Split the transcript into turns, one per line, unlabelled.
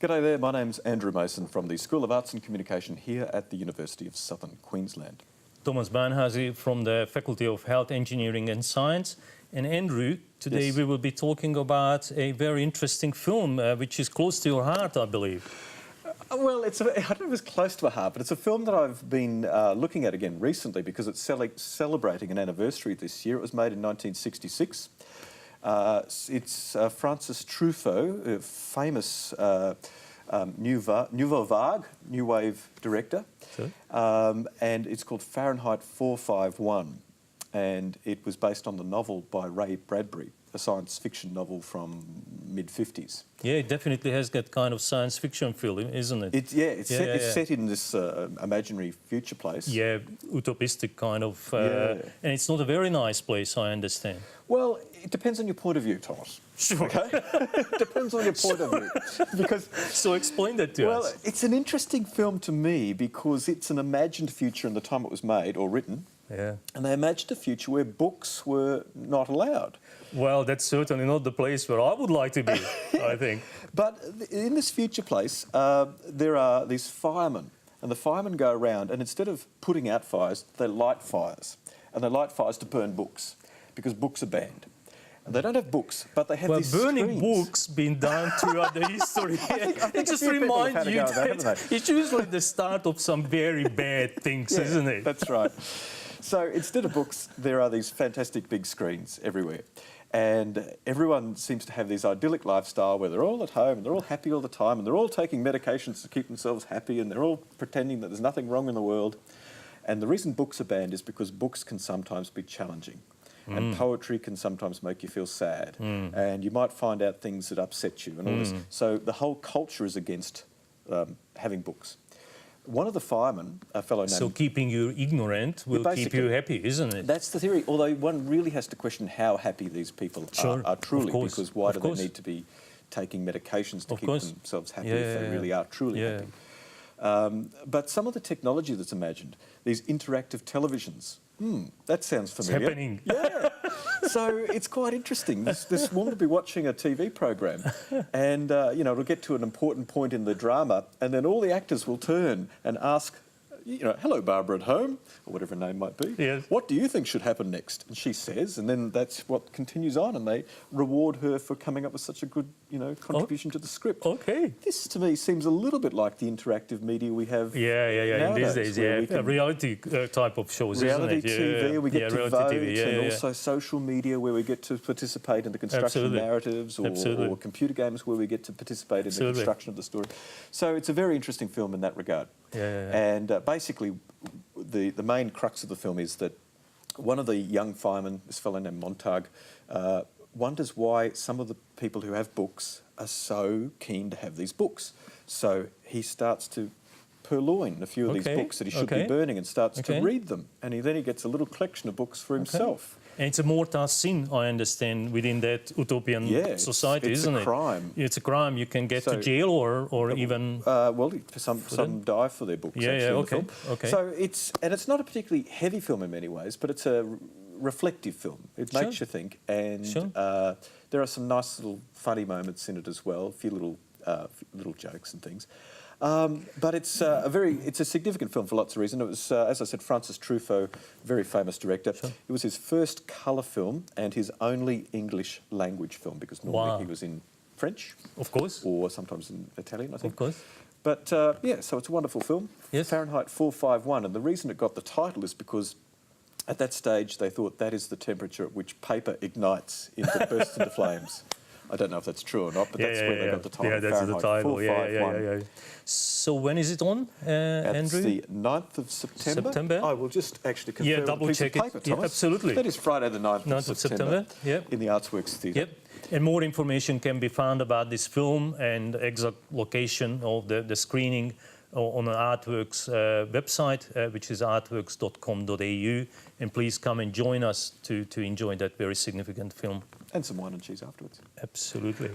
G'day there, my name's Andrew Mason from the School of Arts and Communication here at the University of Southern Queensland.
Thomas Banhazi from the Faculty of Health, Engineering and Science. And Andrew, today
Yes.
we will be talking about a very interesting film which is close to your heart, I believe.
Well, I don't know if it's close to a heart, but it's a film that I've been looking at again recently because it's celebrating an anniversary this year. It was made in 1966. It's Francis Truffaut, a famous Nouveau Vague, New Wave director, and it's called Fahrenheit 451, and it was based on the novel by Ray Bradbury, a science fiction novel from mid-50s.
Yeah, it definitely has that kind of science fiction feeling, isn't it?
It's set in this imaginary future place.
Yeah, utopistic kind of, and it's not a very nice place, I understand.
Well, it depends on your point of view, Thomas.
Sure.
Okay? Depends on your point of view. Because,
so explain that to us.
Well, it's an interesting film to me because it's an imagined future in the time it was made or written.
Yeah.
And they imagined a future where books were not allowed.
Well, that's certainly not the place where I would like to be, I think.
But in this future place, there are these firemen. And the firemen go around and instead of putting out fires, they light fires. And they light fires to burn books because books are banned. And they don't have books, but they have these
burning
screens.
books been done throughout the history.
I think
just remind you that it's usually the start of some very bad things, isn't it?
That's right. So instead of books, there are these fantastic big screens everywhere. And everyone seems to have this idyllic lifestyle where they're all at home and they're all happy all the time and they're all taking medications to keep themselves happy and they're all pretending that there's nothing wrong in the world. And the reason books are banned is because books can sometimes be challenging. And poetry can sometimes make you feel sad. And you might find out things that upset you and all this. So the whole culture is against having books. One of the firemen, a fellow named...
So keeping you ignorant will keep you happy, isn't it?
That's the theory, although one really has to question how happy these people are truly, because why do they need to be taking medications to keep themselves happy if they really are truly happy? But some of the technology that's imagined, these interactive televisions, that sounds familiar.
It's happening.
Yeah. So it's quite interesting. This woman will be watching a TV program and, it'll get to an important point in the drama and then all the actors will turn and ask, hello, Barbara at home, or whatever her name might be.
Yes.
What do you think should happen next? And she says, and then that's what continues on, and they reward her for coming up with such a good, contribution to the script.
Okay.
This, to me, seems a little bit like the interactive media we have
in these days, reality type of shows,
reality
isn't it?
TV, we get to vote,
TV,
and also social media where we get to participate in the construction of narratives, or computer games where we get to participate in the construction of the story. So it's a very interesting film in that regard. And basically, the main crux of the film is that one of the young firemen, this fellow named Montag, wonders why some of the people who have books are so keen to have these books. So he starts to purloin a few of these books that he should be burning and starts to read them. And then he gets a little collection of books for himself. And
it's a mortal sin, I understand, within that utopian society, isn't it?
It's a crime.
It's a crime. You can get to jail or even...
some die for their books, So it's not a particularly heavy film in many ways, but it's a reflective film. It makes you think, and there are some nice little funny moments in it as well, a few little jokes and things. But it's a significant film for lots of reasons. It was, as I said, Francis Truffaut, very famous director. It was his first colour film and his only English language film, because normally he was in French,
of course,
or sometimes in Italian, I think.
Of course.
But so it's a wonderful film.
Yes.
Fahrenheit 451, and the reason it got the title is because at that stage they thought that is the temperature at which paper ignites bursts into flames. I don't know if that's true or not, but that's where they got the title.
Yeah, that's the title.
451.
So when is it on, Andrew?
It's the 9th of September. I will just actually confirm
double check it.
Paper,
absolutely.
That is Friday the 9th of September. In the Artsworx Theatre.
And more information can be found about this film and exact location of the screening on the Artworx website, which is artworx.com.au. And please come and join us to enjoy that very significant film.
And some wine and cheese afterwards.
Absolutely.